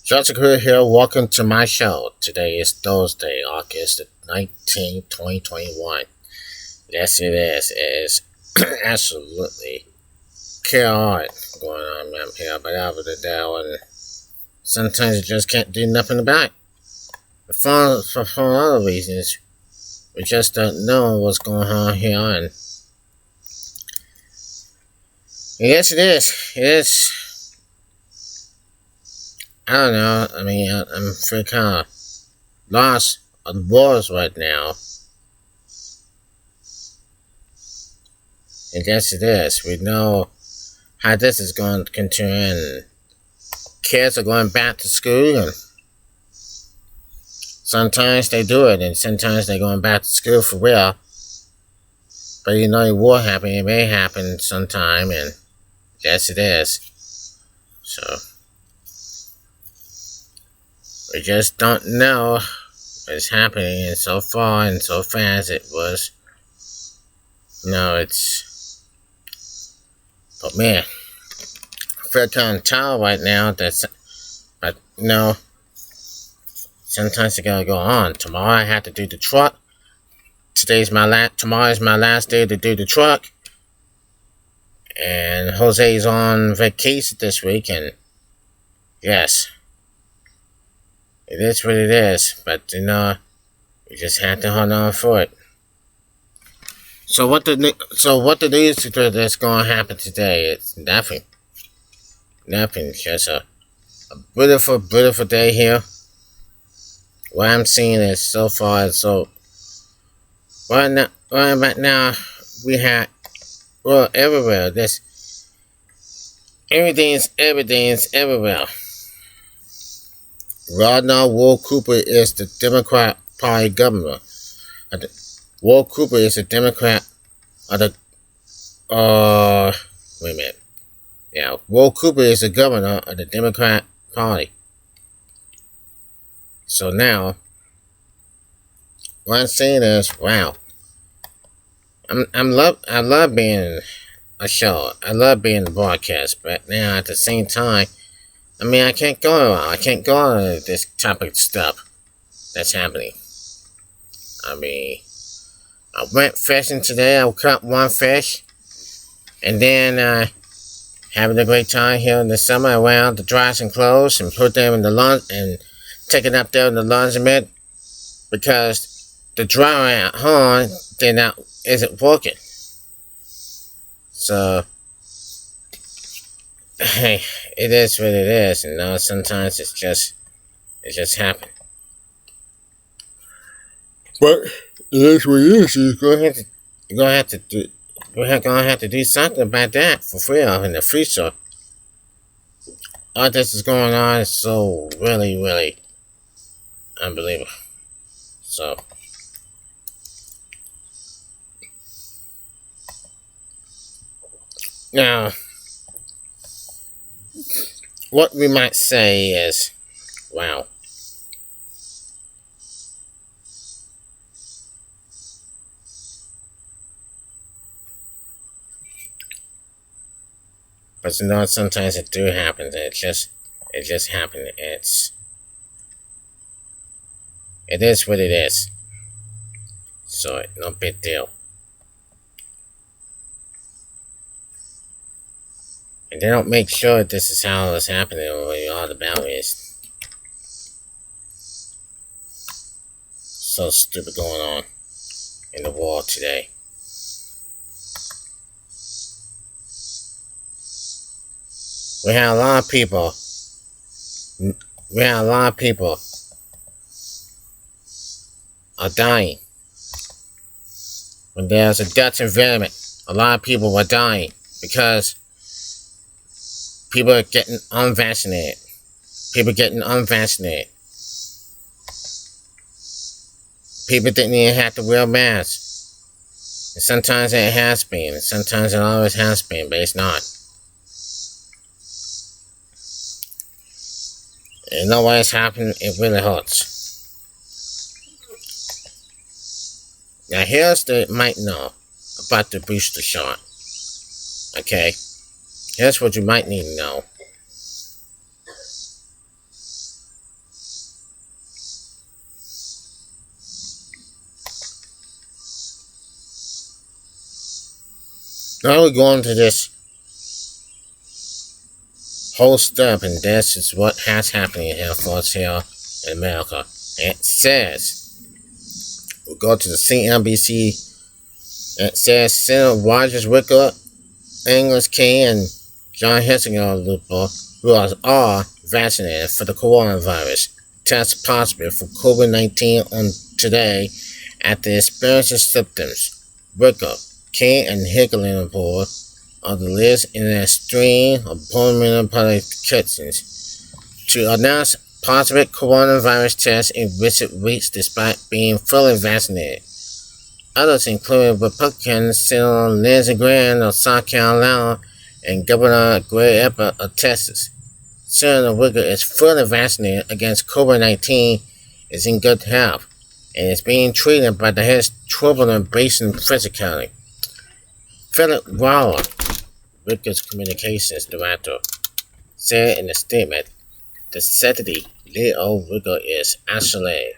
Jessica Crew here. Welcome to my show. Today is Thursday, August 19th, 2021. Yes, it is. It is absolutely chaotic going on around here, but over the day, and sometimes you just can't do nothing about it. For other reasons, we just don't know what's going on here, and yes, it is. It is. I don't know. I mean, I'm feeling kind of lost on wars right now. And yes, it is. We know how this is going to continue, and kids are going back to school, and sometimes they do it, and sometimes they're going back to school for real. But you know, it will happen. It may happen sometime, and yes, it is. So we just don't know what's happening, and so far and so fast it was. No, it's. But man, I feel kind of tired right now. But no. Sometimes I gotta go on. Tomorrow I have to do the truck. Tomorrow is my last day to do the truck. And Jose's on vacation this week, and yes, it is what it is. But you know, you just have to hold on for it. So what the news that's gonna happen today? It's nothing. Nothing. It's just a beautiful day here. What I'm seeing is so far so right about now we have everywhere. Everything's everywhere. Right now, Will Cooper is the Democrat Party governor. Will Cooper is a Democrat of the wait a minute. Yeah, Will Cooper is the governor of the Democrat Party. So now, what I'm saying is, wow, I love being a show. I love being a broadcast, but now at the same time, I mean, I can't go around. I can't go on this type of stuff that's happening. I mean, I went fishing today. I caught one fish, and then having a great time here in the summer. I went out to dry some clothes and put them in the laundry and take it up there in the laundromat because the dryer at home isn't working. So hey, it is what it is, and now sometimes it just happens. But it is what it is. We're gonna have to do something about that for real in the future. All this is going on is so really unbelievable. So now, what we might say is, wow. But you know, sometimes it do happen. It just happened. It is what it is. So no big deal. And they don't make sure this is how it's happening or all about is so stupid going on in the world today. We have a lot of people. Are dying. When there's a Dutch environment, a lot of people are dying because people are getting unvaccinated. People didn't even have to wear masks. And sometimes it has been, and sometimes it always has been, but it's not. And you know what has happened? It really hurts. Now here's the might know about the booster shot. Okay? Here's what you might need to know. Now we're going to this whole step, and this is what has happened here for us here in America. It says, we'll go to the CNBC, and it says Senator Rogers Wicker, Angus King, and John Hickenlooper, who are vaccinated for the coronavirus, tested positive for COVID-19 on today after experiencing symptoms. Wicker, King, and Hickenlooper are the list in a string of prominent politicians to announce positive coronavirus tests in recent weeks despite being fully vaccinated. Others include Republican Senator Lindsey Graham of South Carolina and Governor Greg Abbott of Texas. Senator Wicker is fully vaccinated against COVID-19, is in good health, and is being treated by the head Tribunal based in Fraser County. Philip Waller, Wicker's communications director, said in a statement, the Saturday Leo Wicker is actually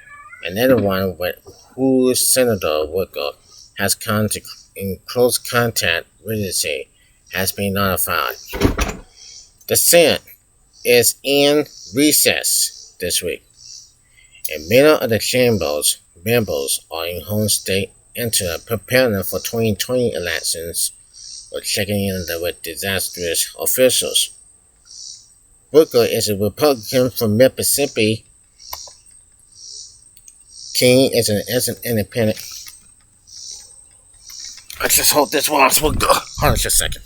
another one with who Senator Wicker has come in close contact with has been notified. The Senate is in recess this week, and many of the chamber's members are in home state into preparing for 2020 elections or checking in with disastrous officials. Wicker is a Republican from Mississippi. King is an independent. I just hope this walks will go. Hold on just a second.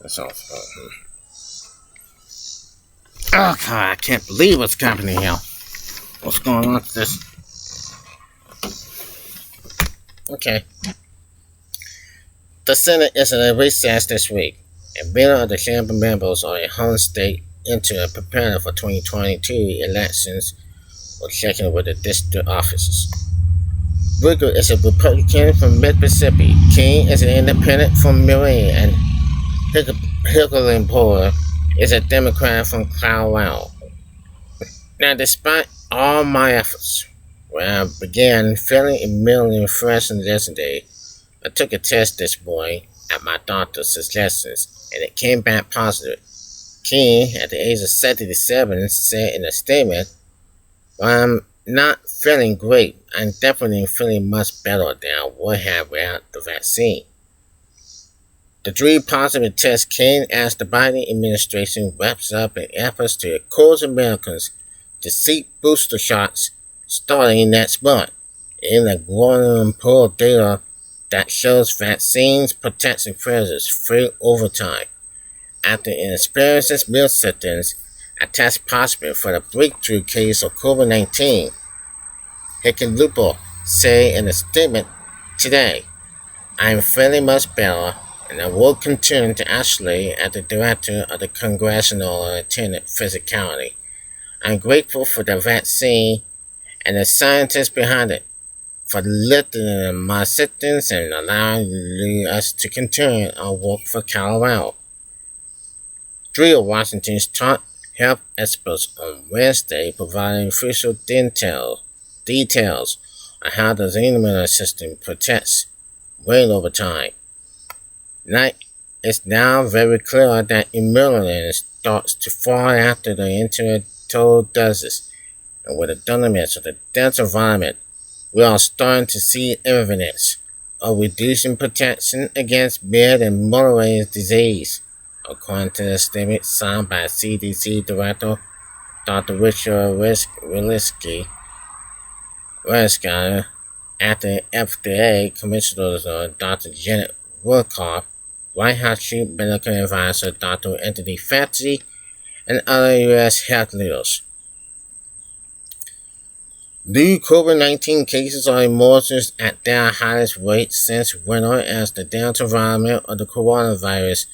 That's all. Oh God, I can't believe what's happening here. What's going on with this? Okay. The Senate is in a recess this week, and many of the chamber members are in home state into preparing for 2022 elections or checking with the district offices. Wicker is a Republican from Mississippi. King is an independent from Maryland, and Hickenlooper is a Democrat from Colorado. Now, despite all my efforts, when I began feeling immediately fresh and yesterday, I took a test this morning at my doctor's suggestions, and it came back positive. King, at the age of 77, said in a statement, "While I'm not feeling great, I'm definitely feeling much better than I would have without the vaccine." The 3 positive tests came as the Biden administration wraps up in efforts to encourage Americans to seek booster shots starting next month, in the growing pool of data that shows vaccines protection measures free over time. After experiencing meal symptoms, I tested positive for the breakthrough case of COVID-19. Hickenlooper said in a statement today, "I am feeling much better, and I will continue to isolate as the director of the Congressional Attendant Fraser County. I'm grateful for the vaccine and the scientists behind it for lifting my symptoms and allowing us to continue our work for Colorado." 3 of Washington's top health experts on Wednesday provided official details on how the immune system protects weight over time. It's now very clear that immunity starts to fall after the entire total doses, and with the dynamics of the Delta variant, we are starting to see evidence of reducing protection against mild and moderate disease, according to the statement signed by CDC Director Dr. Richard Walensky after FDA Commissioner Dr. Janet Woodcock, White House Chief Medical Advisor Dr. Anthony Fauci, and other U.S. health leaders. New COVID-19 cases are emerging at their highest rate since winter as the Delta variant of the coronavirus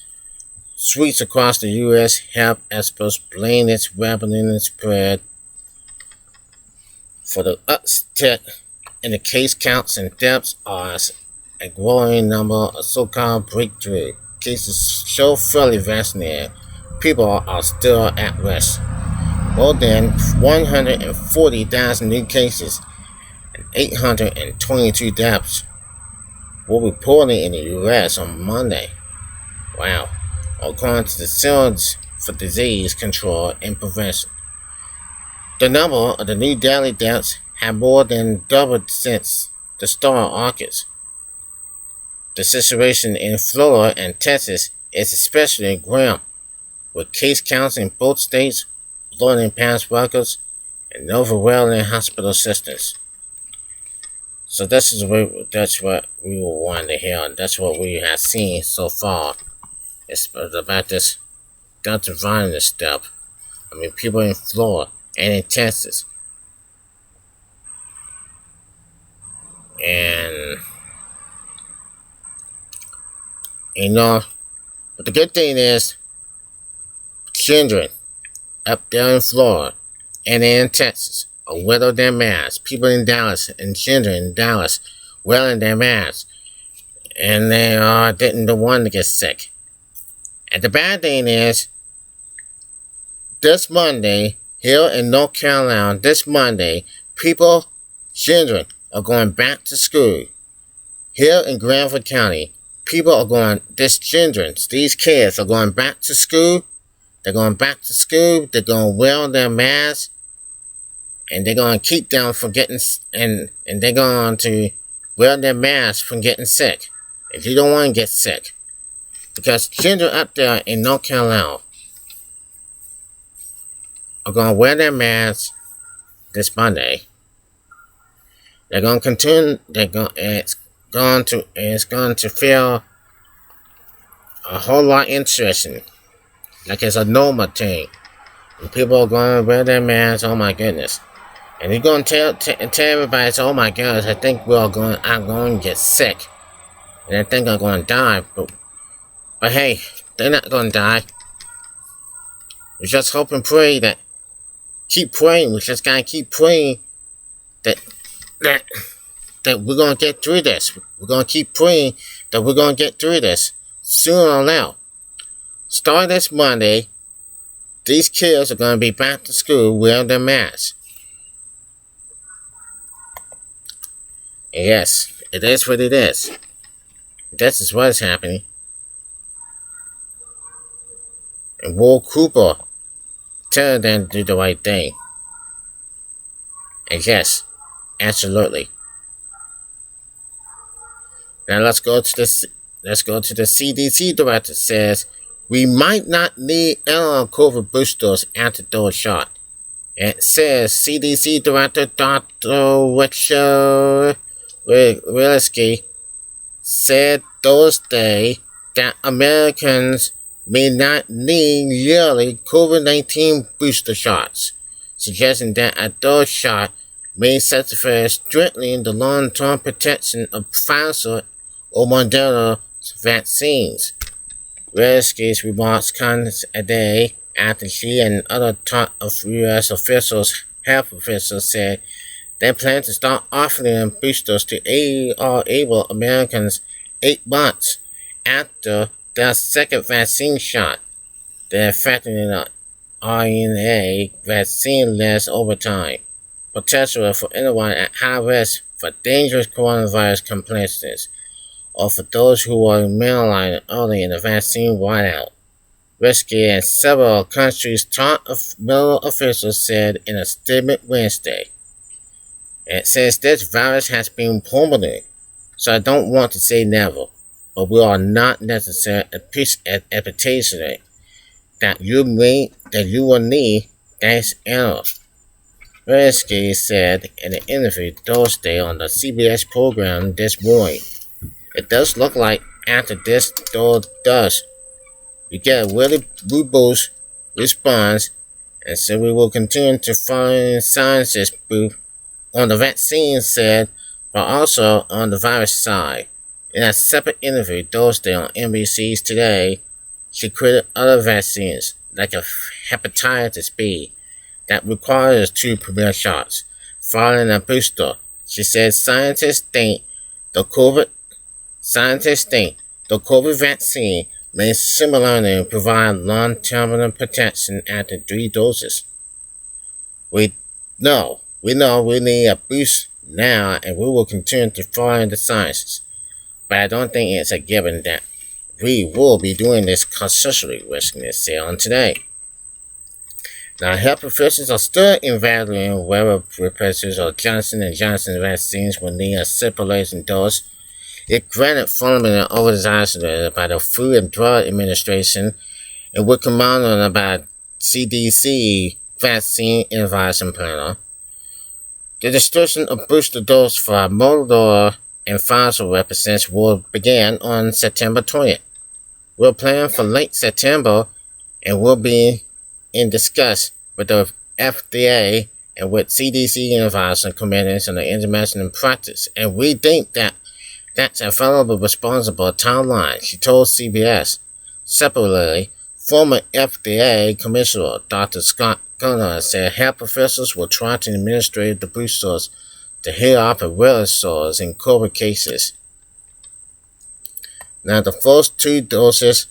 sweeps across the U.S. Health experts blame its rapid spread for the uptick in the case counts and deaths as a growing number of so-called breakthrough cases show fully vaccinated people are still at risk. More than 140,000 new cases and 822 deaths were reported in the U.S. on Monday. Wow. According to the Centers for Disease Control and Prevention, the number of the new daily deaths have more than doubled since the start of August. The situation in Florida and Texas is especially grim, with case counts in both states blowing past records and overwhelming hospital systems. So that's what we were wanting to hear, and that's what we have seen so far. It's about this Delta virus stuff. I mean, people in Florida and in Texas, and you know, but the good thing is, children up there in Florida and in Texas are wearing their masks. People in Dallas and children in Dallas wearing their masks, and they didn't the one to get sick. And the bad thing is, this Monday here in North Carolina, children are going back to school. Here in Granville County, these kids are going back to school. They're going back to school. They're going to wear their masks, and they're going to keep them from getting, and they're going to wear their masks from getting sick. If you don't want to get sick, because children up there in North Carolina are going to wear their masks this Monday. They're going to continue. It's going to feel a whole lot interesting, like it's a normal thing. And people are going to wear their masks. Oh my goodness! And you're going to tell everybody, oh my goodness, I'm going to get sick, and I think I'm going to die. But hey, they're not going to die. We just hope and pray that. Keep praying. We just gotta keep praying that we're gonna get through this. We're gonna keep praying that we're gonna get through this sooner or later. Starting this Monday, these kids are gonna be back to school wearing their masks. Yes, it is what it is. This is what is happening. And Will Cooper tell them to do the right thing. And yes, absolutely. Now let's go to the CDC director says we might not need COVID boosters after those shot. It says CDC director Dr. Richard Walensky said Thursday that Americans may not need yearly COVID-19 booster shots, suggesting that a third shot may satisfy strictly the long-term protection of Pfizer or Moderna vaccines. Walensky's remarks come a day after she and other top of U.S. health officials said they plan to start offering boosters to able Americans 8 months after their second vaccine shot. They're affecting the RNA vaccine lasts over time, potentially for anyone at high risk for dangerous coronavirus complications, or for those who were immunized early in the vaccine rollout. Risky and several countries' top medical officials said in a statement Wednesday. It says this virus has been permanent, so I don't want to say never, but we are not necessarily expectation that you will need that error. Walensky said in an interview Thursday on the CBS program This Morning. It does look like after this does, you get a really robust response, and so we will continue to find scientists on the vaccine said, but also on the virus side. In a separate interview Thursday on NBC's Today, she credited other vaccines, like a hepatitis B, that requires 2 premier shots, following a booster. She said scientists think the COVID vaccine may similarly provide long-term protection after 3 doses. We know we need a boost now, and we will continue to follow the sciences. but I don't think it's a given that we will be doing this concessionary riskiness sale on today. Now, health officials are still evaluating whether repurchasers of Johnson & Johnson vaccines will need a circulating dose. It granted fundamental authorization by the Food and Drug Administration and would command on about CDC vaccine advising planner. The distribution of booster doses for Moderna and Pfizer represents will begin on September 20th. We're planning for late September and will be in discuss with the FDA and with CDC advising committees on the international practice, and we think that that's a valuable responsible timeline, she told CBS. Separately, former FDA Commissioner Dr. Scott Gunnar said health officials will try to administer the boosters to heal up a real in COVID cases. Now, the first two doses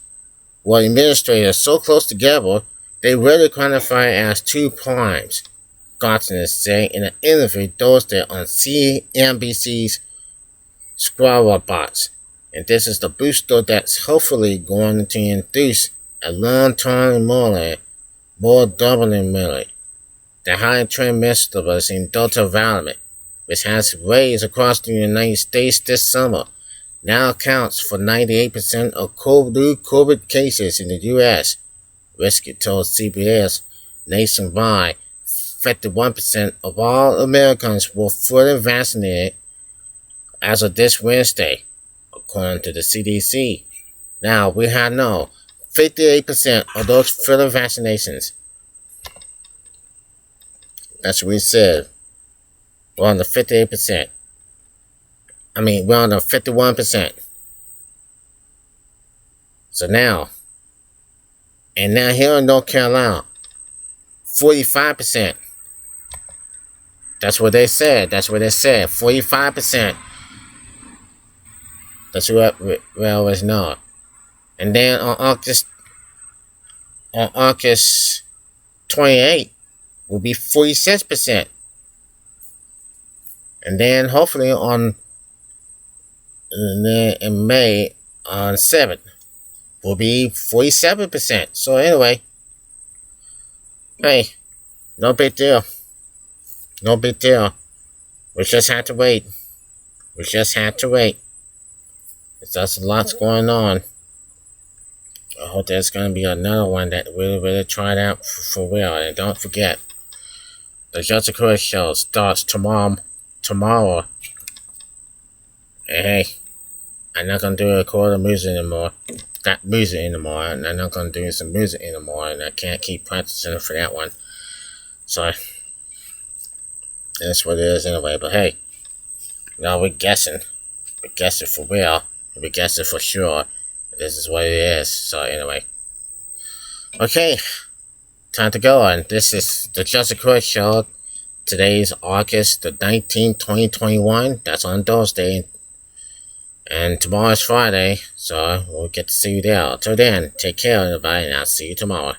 were administered so close together they really qualify as 2 primes, Gartner said in an interview Thursday on CNBC's Crudup. And this is the booster that's hopefully going to induce a long-term more doubling immunity. The high transmissibility in Delta variant, which has raised across the United States this summer, now accounts for 98% of new COVID cases in the U.S. Risky told CBS nationwide 51% of all Americans were fully vaccinated as of this Wednesday, according to the CDC. Now, we have no 58% of those fully vaccinations. That's what we said. We're on the 58%. We're on the 51%. So now, and now here in North Carolina, 45%. That's what they said. 45%. That's what we always know. And then on August 28th will be 46%. And then hopefully in May on 7th will be 47%. So anyway, hey, no big deal. We just had to wait. There's just lots going on. I hope there's going to be another one that really tried out for real. And don't forget, the Just Chris show starts tomorrow. And hey, I'm not going to do record music anymore. Got music anymore. And I'm not going to do some music anymore. And I can't keep practicing for that one. So, that's what it is anyway. But hey, now we're guessing. We're guessing for real. We're guessing for sure. This is what it is. So anyway. Okay. Time to go on. This is the Just Chris show. Today's August the 19th, 2021. That's on Thursday. And tomorrow's Friday. So we'll get to see you there. Till then, take care everybody and I'll see you tomorrow.